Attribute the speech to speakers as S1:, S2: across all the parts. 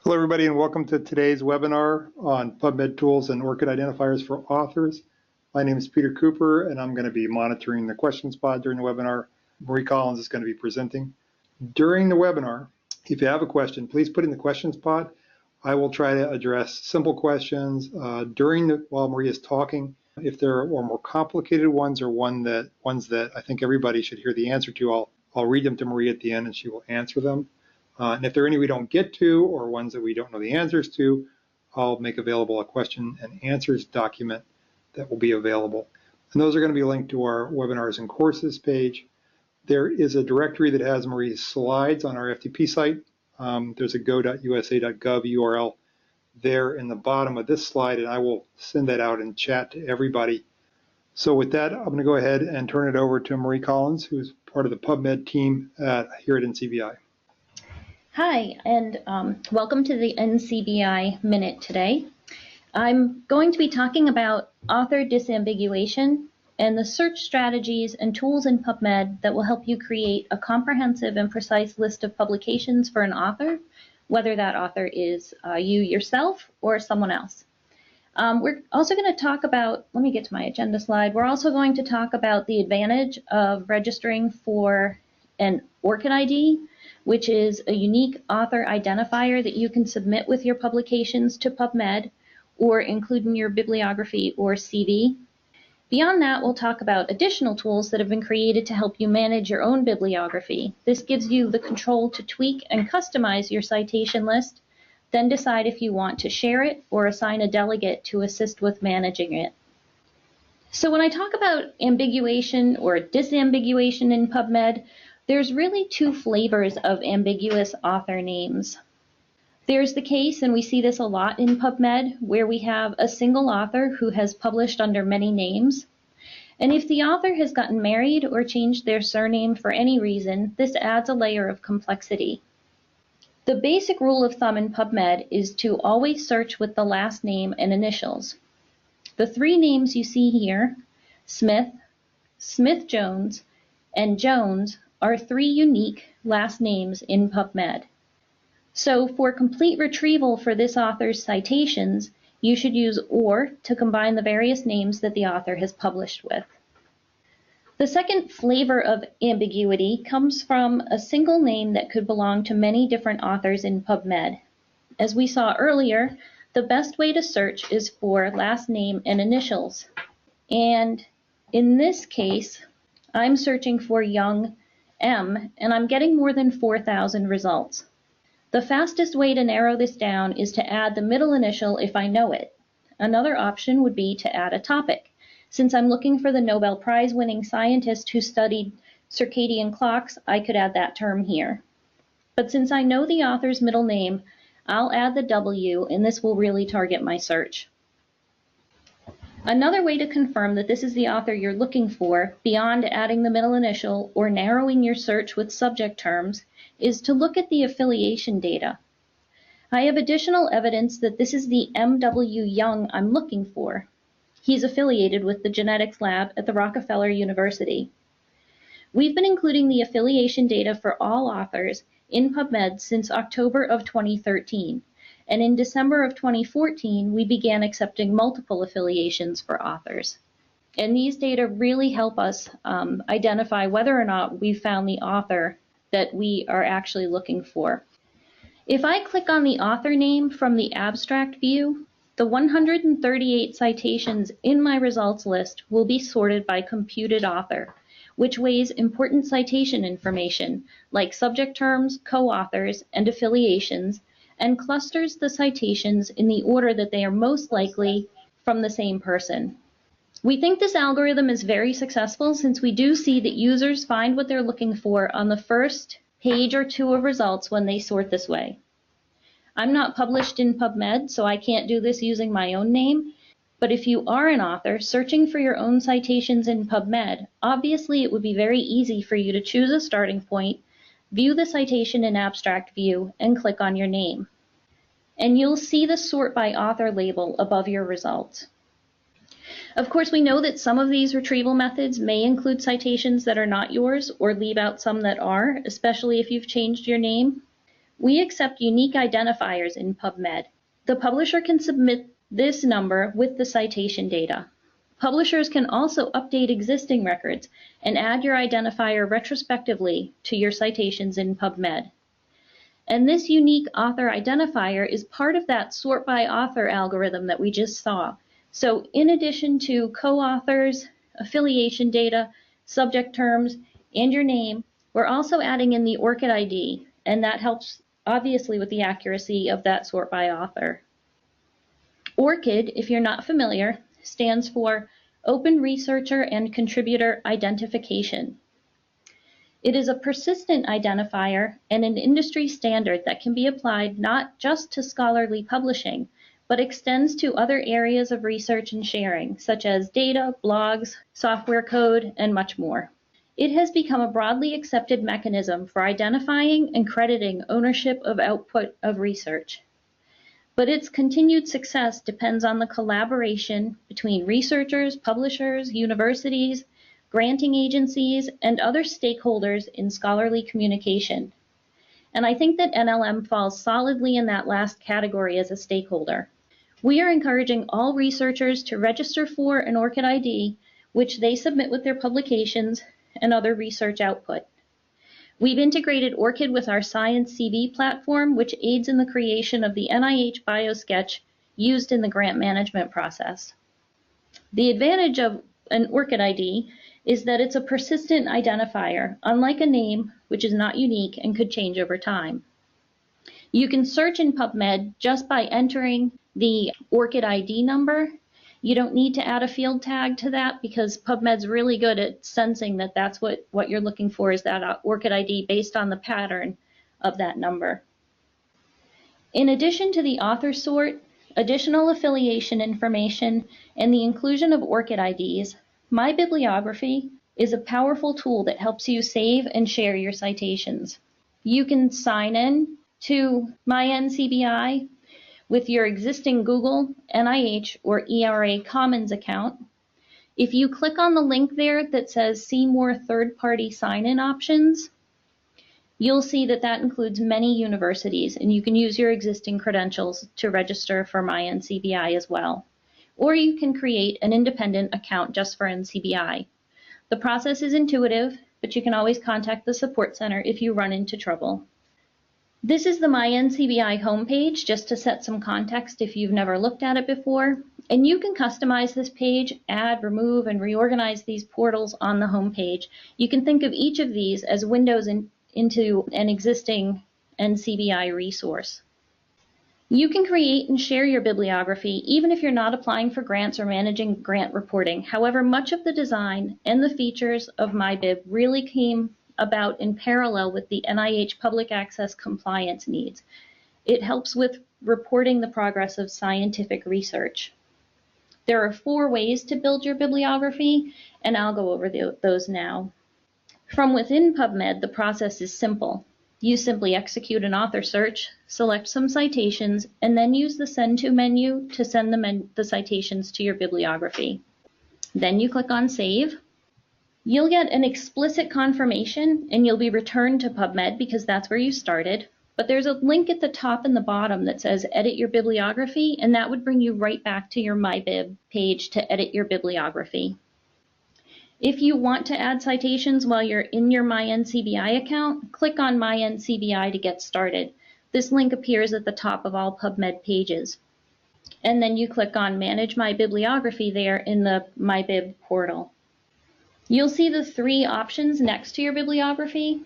S1: Hello everybody and welcome to today's webinar on PubMed tools and ORCID identifiers for authors. My name is Peter Cooper and I'm going to be monitoring the questions pod during the webinar. Marie Collins is going to be presenting. During the webinar, if you have a question, please put in the questions pod. I will try to address simple questions while Marie is talking. If there are more complicated ones or ones that I think everybody should hear the answer to, I'll read them to Marie at the end and she will answer them. And if there are any we don't get to or ones that we don't know the answers to, I'll make available a question and answers document that will be available. And those are going to be linked to our webinars and courses page. There is a directory that has Marie's slides on our FTP site. There's a go.usa.gov URL there in the bottom of this slide, and I will send that out in chat to everybody. So with that, I'm going to go ahead and turn it over to Marie Collins, who's part of the PubMed team here at NCBI.
S2: Hi, and welcome to the NCBI Minute today. I'm going to be talking about author disambiguation and the search strategies and tools in PubMed that will help you create a comprehensive and precise list of publications for an author, whether that author is you yourself or someone else. We're also going to talk about, let me get to my agenda slide, we're also going to talk about the advantage of registering for an Orchid Id, which is a unique author identifier that you can submit with your publications to PubMed or include in your bibliography or CV. Beyond that, we'll talk about additional tools that have been created to help you manage your own bibliography. This gives you the control to tweak and customize your citation list, then decide if you want to share it or assign a delegate to assist with managing it. So when I talk about ambiguation or disambiguation in PubMed, there's really two flavors of ambiguous author names. There's the case, and we see this a lot in PubMed, where we have a single author who has published under many names. And if the author has gotten married or changed their surname for any reason, this adds a layer of complexity. The basic rule of thumb in PubMed is to always search with the last name and initials. The three names you see here, Smith, Smith-Jones, and Jones, are three unique last names in PubMed. So for complete retrieval for this author's citations, you should use OR to combine the various names that the author has published with. The second flavor of ambiguity comes from a single name that could belong to many different authors in PubMed. As we saw earlier, the best way to search is for last name and initials. And in this case, I'm searching for Young M, and I'm getting more than 4,000 results. The fastest way to narrow this down is to add the middle initial if I know it. Another option would be to add a topic. Since I'm looking for the Nobel Prize winning scientist who studied circadian clocks, I could add that term here. But since I know the author's middle name, I'll add the W, and this will really target my search. Another way to confirm that this is the author you're looking for, beyond adding the middle initial or narrowing your search with subject terms, is to look at the affiliation data. I have additional evidence that this is the M.W. Young I'm looking for. He's affiliated with the genetics lab at the Rockefeller University. We've been including the affiliation data for all authors in PubMed since October of 2013. And in December of 2014, we began accepting multiple affiliations for authors. And these data really help us identify whether or not we found the author that we are actually looking for. If I click on the author name from the abstract view, the 138 citations in my results list will be sorted by computed author, which weighs important citation information like subject terms, co-authors, and affiliations, and clusters the citations in the order that they are most likely from the same person. We think this algorithm is very successful since we do see that users find what they're looking for on the first page or two of results when they sort this way. I'm not published in PubMed, so I can't do this using my own name, but if you are an author searching for your own citations in PubMed, obviously it would be very easy for you to choose a starting point, view the citation in abstract view, and click on your name. And you'll see the sort by author label above your results. Of course, we know that some of these retrieval methods may include citations that are not yours or leave out some that are, especially if you've changed your name. We accept unique identifiers in PubMed. The publisher can submit this number with the citation data. Publishers can also update existing records and add your identifier retrospectively to your citations in PubMed. And this unique author identifier is part of that sort by author algorithm that we just saw. So in addition to co-authors, affiliation data, subject terms, and your name, we're also adding in the Orchid Id, and that helps obviously with the accuracy of that sort by author. ORCID, if you're not familiar, stands for Open Researcher and Contributor Identification. It is a persistent identifier and an industry standard that can be applied not just to scholarly publishing, but extends to other areas of research and sharing, such as data, blogs, software code, and much more. It has become a broadly accepted mechanism for identifying and crediting ownership of output of research. But its continued success depends on the collaboration between researchers, publishers, universities, granting agencies, and other stakeholders in scholarly communication. And I think that NLM falls solidly in that last category as a stakeholder. We are encouraging all researchers to register for an Orchid ID, which they submit with their publications and other research output. We've integrated ORCID with our Science CV platform, which aids in the creation of the NIH BioSketch used in the grant management process. The advantage of an Orchid ID is that it's a persistent identifier, unlike a name, which is not unique and could change over time. You can search in PubMed just by entering the Orchid ID number. You don't need to add a field tag to that because PubMed's really good at sensing that that's what you're looking for is that Orchid ID based on the pattern of that number. In addition to the author sort, additional affiliation information, and the inclusion of Orchid IDs, My Bibliography is a powerful tool that helps you save and share your citations. You can sign in to My NCBI with your existing Google, NIH, or ERA Commons account. If you click on the link there that says See More Third-Party Sign-In Options, you'll see that that includes many universities, and you can use your existing credentials to register for My NCBI as well. Or you can create an independent account just for NCBI. The process is intuitive, but you can always contact the support center if you run into trouble. This is the My NCBI homepage, just to set some context if you've never looked at it before. And you can customize this page, add, remove, and reorganize these portals on the homepage. You can think of each of these as windows into an existing NCBI resource. You can create and share your bibliography even if you're not applying for grants or managing grant reporting. However, much of the design and the features of MyBib really came about in parallel with the NIH public access compliance needs. It helps with reporting the progress of scientific research. There are 4 ways to build your bibliography, and I'll go over those now. From within PubMed, the process is simple. You simply execute an author search, select some citations, and then use the Send To menu to send the citations to your bibliography. Then you click on Save. You'll get an explicit confirmation, and you'll be returned to PubMed because that's where you started. But there's a link at the top and the bottom that says Edit Your Bibliography, and that would bring you right back to your MyBib page to edit your bibliography. If you want to add citations while you're in your My NCBI account, click on My NCBI to get started. This link appears at the top of all PubMed pages. And then you click on Manage My Bibliography there in the MyBib portal. You'll see the 3 options next to your bibliography.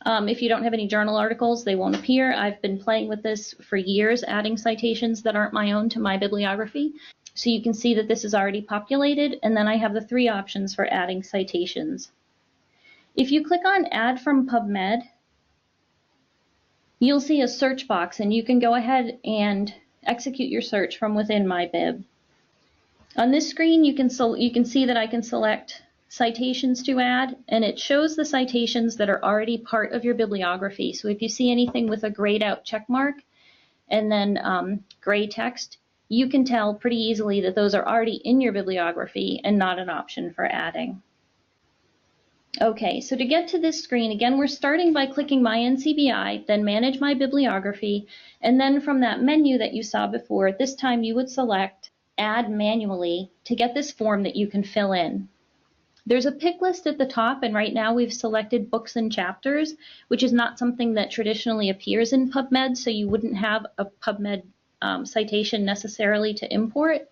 S2: If you don't have any journal articles, they won't appear. I've been playing with this for years, adding citations that aren't my own to my bibliography. So you can see that this is already populated, and then I have the 3 options for adding citations. If you click on Add from PubMed, you'll see a search box, and you can go ahead and execute your search from within MyBib. On this screen, you can see that I can select citations to add, and it shows the citations that are already part of your bibliography. So if you see anything with a grayed out check mark and then gray text, you can tell pretty easily that those are already in your bibliography and not an option for adding. Okay, so to get to this screen, again, we're starting by clicking My NCBI, then Manage My Bibliography, and then from that menu that you saw before, this time you would select Add Manually to get this form that you can fill in. There's a pick list at the top, and right now we've selected books and chapters, which is not something that traditionally appears in PubMed, so you wouldn't have a PubMed citation necessarily to import.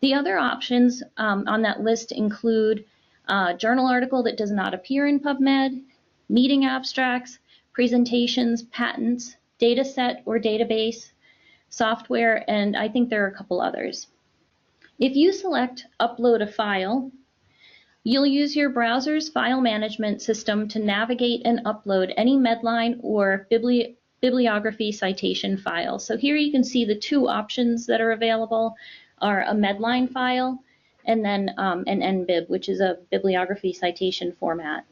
S2: The other options on that list include a journal article that does not appear in PubMed, meeting abstracts, presentations, patents, data set or database, software, and I think there are a couple others. If you select Upload a File, you'll use your browser's file management system to navigate and upload any Medline or bibliography citation file. So here you can see the two options that are available are a Medline file and then an NBib, which is a bibliography citation format.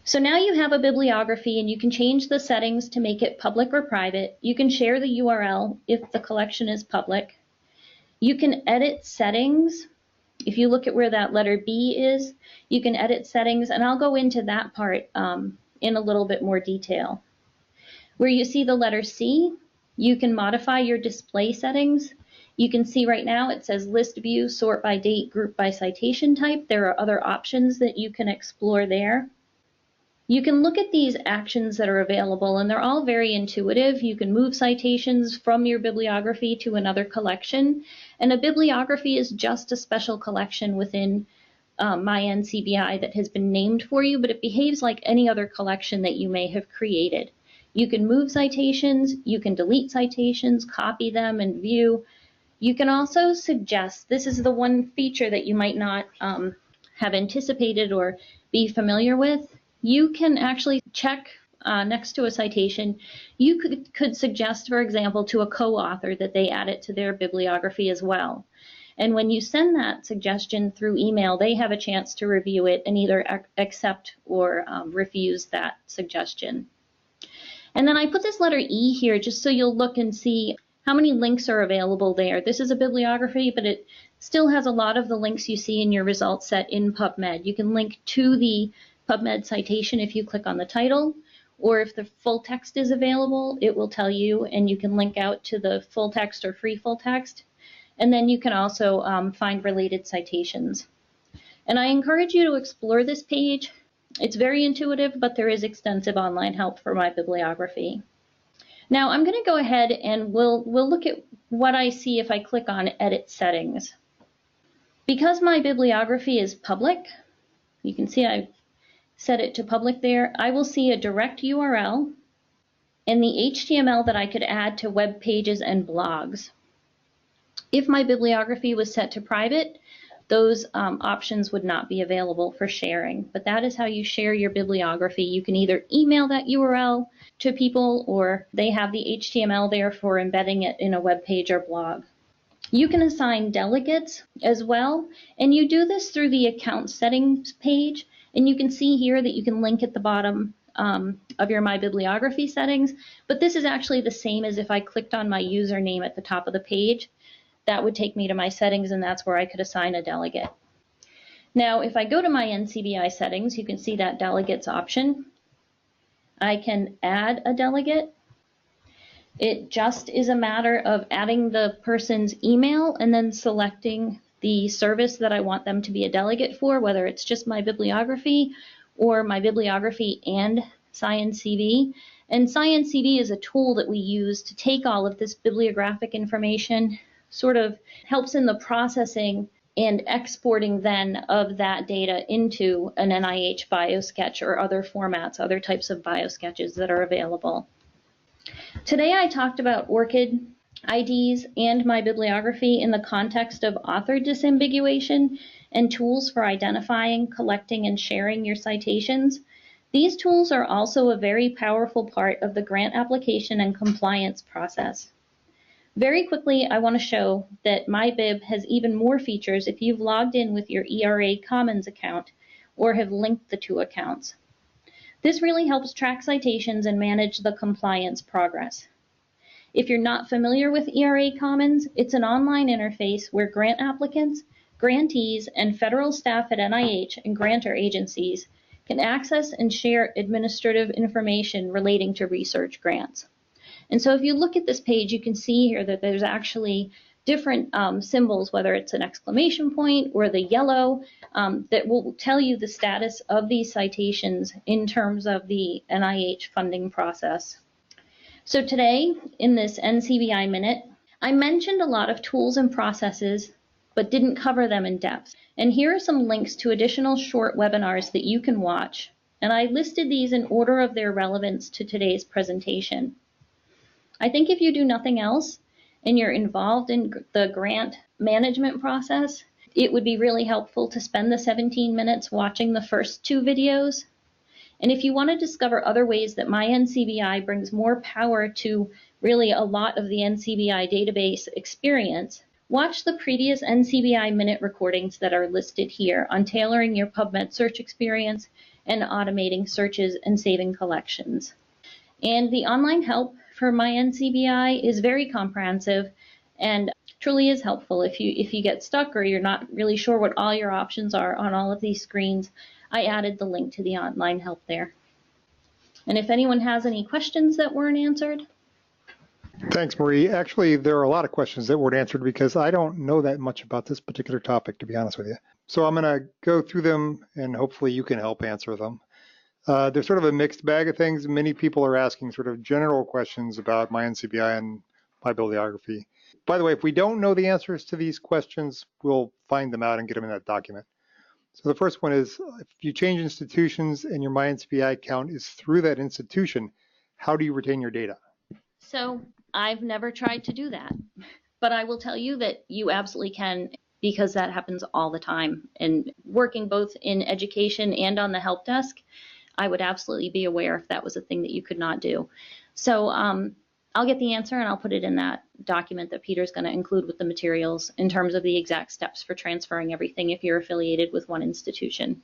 S2: So now you have a bibliography and you can change the settings to make it public or private. You can share the URL if the collection is public. You can edit settings. If you look at where that letter B is, you can edit settings, and I'll go into that part in a little bit more detail. Where you see the letter C, you can modify your display settings. You can see right now it says list view, sort by date, group by citation type. There are other options that you can explore there. You can look at these actions that are available, and they're all very intuitive. You can move citations from your bibliography to another collection, and a bibliography is just a special collection within My NCBI that has been named for you, but it behaves like any other collection that you may have created. You can move citations, you can delete citations, copy them, and view. You can also suggest, this is the one feature that you might not have anticipated or be familiar with. You can actually check next to a citation. You could suggest, for example, to a co-author that they add it to their bibliography as well. And when you send that suggestion through email, they have a chance to review it and either accept or refuse that suggestion. And then I put this letter E here just so you'll look and see how many links are available there. This is a bibliography, but it still has a lot of the links you see in your results set in PubMed. You can link to the PubMed citation if you click on the title, or if the full text is available, it will tell you, and you can link out to the full text or free full text. And then you can also find related citations. And I encourage you to explore this page. It's very intuitive, but there is extensive online help for my bibliography. Now I'm going to go ahead and we'll look at what I see if I click on Edit Settings. Because my bibliography is public, you can see I've set it to public there, I will see a direct URL and the HTML that I could add to web pages and blogs. If my bibliography was set to private, those options would not be available for sharing, but that is how you share your bibliography. You can either email that URL to people, or they have the HTML there for embedding it in a web page or blog. You can assign delegates as well, and you do this through the account settings page, and you can see here that you can link at the bottom of your My Bibliography settings, but this is actually the same as if I clicked on my username at the top of the page. That would take me to my settings, and that's where I could assign a delegate. Now, if I go to my NCBI settings, you can see that delegates option. I can add a delegate. It just is a matter of adding the person's email and then selecting the service that I want them to be a delegate for, whether it's just my bibliography or my bibliography and ScienceCV. And ScienceCV is a tool that we use to take all of this bibliographic information, sort of helps in the processing and exporting then of that data into an NIH biosketch or other formats, other types of biosketches that are available. Today I talked about ORCID IDs and my bibliography in the context of author disambiguation and tools for identifying, collecting, and sharing your citations. These tools are also a very powerful part of the grant application and compliance process. Very quickly, I want to show that MyBib has even more features if you've logged in with your ERA Commons account or have linked the two accounts. This really helps track citations and manage the compliance progress. If you're not familiar with ERA Commons, it's an online interface where grant applicants, grantees, and federal staff at NIH and grantor agencies can access and share administrative information relating to research grants. And so if you look at this page, you can see here that there's actually different symbols, whether it's an exclamation point or the yellow, that will tell you the status of these citations in terms of the NIH funding process. So today, in this NCBI Minute, I mentioned a lot of tools and processes, but didn't cover them in depth. And here are some links to additional short webinars that you can watch. And I listed these in order of their relevance to today's presentation. I think if you do nothing else and you're involved in the grant management process, it would be really helpful to spend the 17 minutes watching the first 2 videos. And if you want to discover other ways that my NCBI brings more power to really a lot of the NCBI database experience, watch the previous NCBI Minute recordings that are listed here on tailoring your PubMed search experience and automating searches and saving collections. And the online help for my NCBI is very comprehensive and truly is helpful if you get stuck or you're not really sure what all your options are on all of these screens. I added the link to the online help there. And if anyone has any questions that weren't answered.
S1: Thanks, Marie. Actually, there are a lot of questions that weren't answered because I don't know that much about this particular topic, to be honest with you. So I'm going to go through them and hopefully you can help answer them. There's sort of a mixed bag of things. Many people are asking sort of general questions about my NCBI and my bibliography. By the way, if we don't know the answers to these questions, we'll find them out and get them in that document. So the first one is, if you change institutions and your MyNCBI account is through that institution, how do you retain your data?
S2: So I've never tried to do that, but I will tell you that you absolutely can, because that happens all the time. And working both in education and on the help desk, I would absolutely be aware if that was a thing that you could not do. So I'll get the answer and I'll put it in that document that Peter's going to include with the materials in terms of the exact steps for transferring everything if you're affiliated with one institution.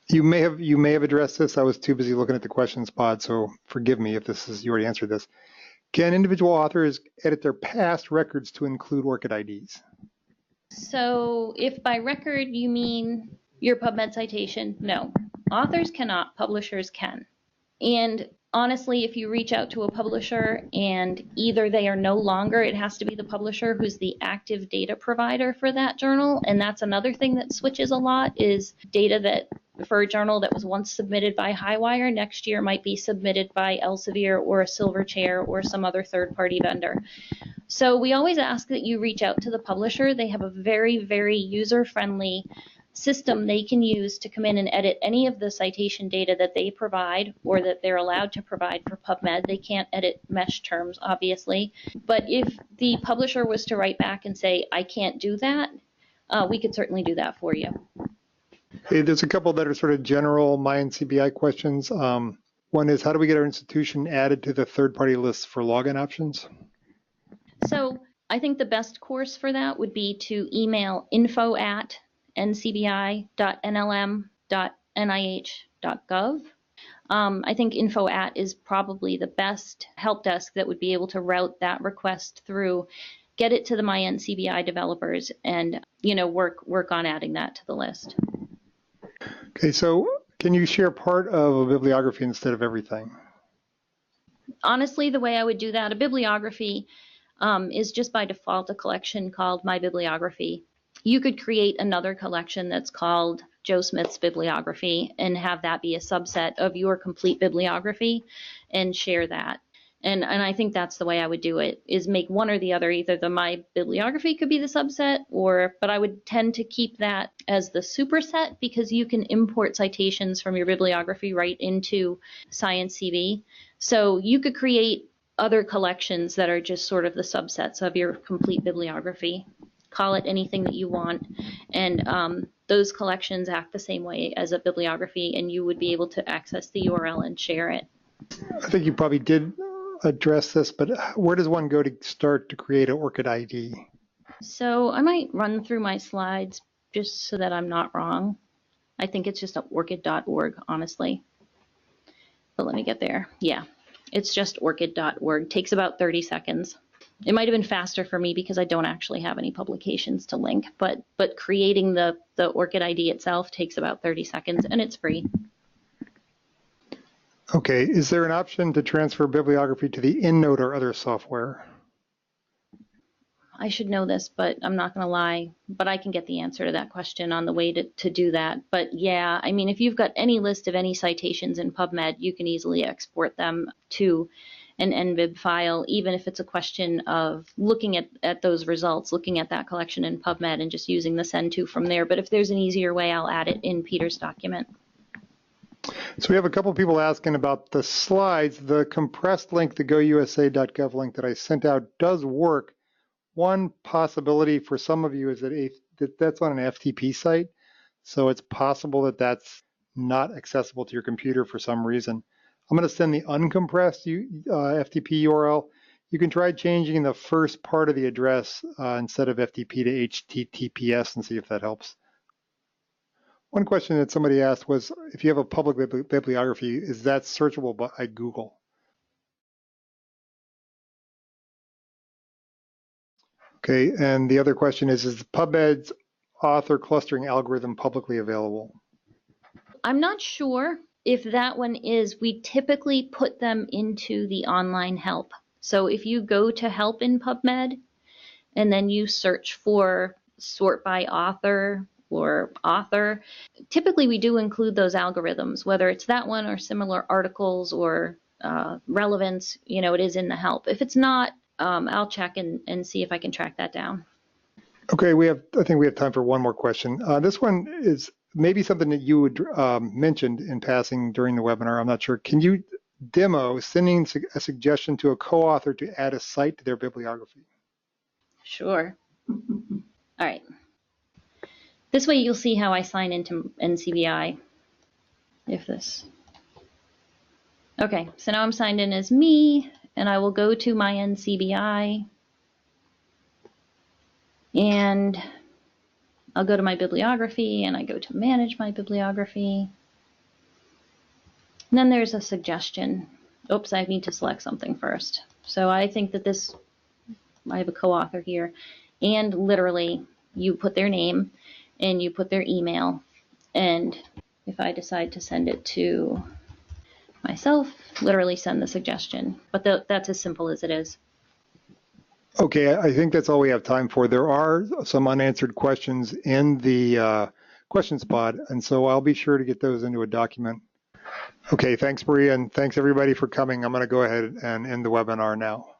S1: You may have addressed this. I was too busy looking at the questions pod, so forgive me if you already answered this. Can individual authors edit their past records to include ORCID IDs?
S2: So if by record you mean your PubMed citation, no. Authors cannot, publishers can. And honestly, if you reach out to a publisher and either they are no longer, it has to be the publisher who's the active data provider for that journal. And that's another thing that switches a lot, is data that for a journal that was once submitted by Highwire, next year might be submitted by Elsevier or a Silverchair or some other third-party vendor. So we always ask that you reach out to the publisher. They have a very, very user-friendly system they can use to come in and edit any of the citation data that they provide or that they're allowed to provide for PubMed. They can't edit mesh terms, obviously. But if the publisher was to write back and say, I can't do that, we could certainly do that for you.
S1: Hey, there's a couple that are sort of general MyNCBI questions. One is, how do we get our institution added to the third-party list for login options?
S2: So I think the best course for that would be to email info@ncbi.nlm.nih.gov. I think info@ is probably the best help desk that would be able to route that request through, get it to the MyNCBI developers, and work on adding that to the list.
S1: Okay, so can you share part of a bibliography instead of everything?
S2: Honestly, the way I would do that, a bibliography is just by default a collection called My Bibliography. You could create another collection that's called Joe Smith's Bibliography and have that be a subset of your complete bibliography and share that. And I think that's the way I would do it, is make one or the other. Either the My Bibliography could be the subset, but I would tend to keep that as the superset, because you can import citations from your bibliography right into ScienceCV. So you could create other collections that are just sort of the subsets of your complete bibliography. Call it anything that you want, and those collections act the same way as a bibliography, and you would be able to access the URL and share it.
S1: I think you probably did address this, but where does one go to start to create an ORCID ID?
S2: So I might run through my slides just so that I'm not wrong. I think it's just at orchid.org, honestly. But let me get there. Yeah, it's just orchid.org. Takes about 30 seconds. It might have been faster for me because I don't actually have any publications to link, but creating the ORCID ID itself takes about 30 seconds, and it's free.
S1: Okay, is there an option to transfer bibliography to the EndNote or other software?
S2: I should know this, but I'm not going to lie, but I can get the answer to that question on the way to do that. But yeah, I mean, if you've got any list of any citations in PubMed, you can easily export them to an NBib file, even if it's a question of looking at those results, looking at that collection in PubMed and just using the send to from there. But if there's an easier way, I'll add it in Peter's document.
S1: So we have a couple people asking about the slides. The compressed link, the gousa.gov link that I sent out does work. One possibility for some of you is that that's on an FTP site. So it's possible that that's not accessible to your computer for some reason. I'm going to send the uncompressed FTP URL. You can try changing the first part of the address instead of FTP to HTTPS and see if that helps. One question that somebody asked was, if you have a public bibliography, is that searchable by Google? Okay, and the other question is PubMed's author clustering algorithm publicly available?
S2: I'm not sure if that one is. We typically put them into the online help. So if you go to help in PubMed and then you search for sort by author or author, typically we do include those algorithms, whether it's that one or similar articles or relevance, you know, it is in the help. If it's not, I'll check and see if I can track that down.
S1: Okay, I think we have time for one more question. This one is maybe something that you would mentioned in passing during the webinar. I'm not sure. Can you demo sending a suggestion to a co-author to add a cite to their bibliography?
S2: Sure. All right. This way you'll see how I sign into NCBI. Okay, so now I'm signed in as me, and I will go to my NCBI, and I'll go to my bibliography, and I go to manage my bibliography. And then there's a suggestion. Oops, I need to select something first. So I think that I have a co-author here, and literally you put their name and you put their email, and if I decide to send it to myself, literally send the suggestion. But that's as simple as it is.
S1: Okay, I think that's all we have time for. There are some unanswered questions in the questions pod, and so I'll be sure to get those into a document. Okay, thanks, Maria, and thanks everybody for coming. I'm going to go ahead and end the webinar now.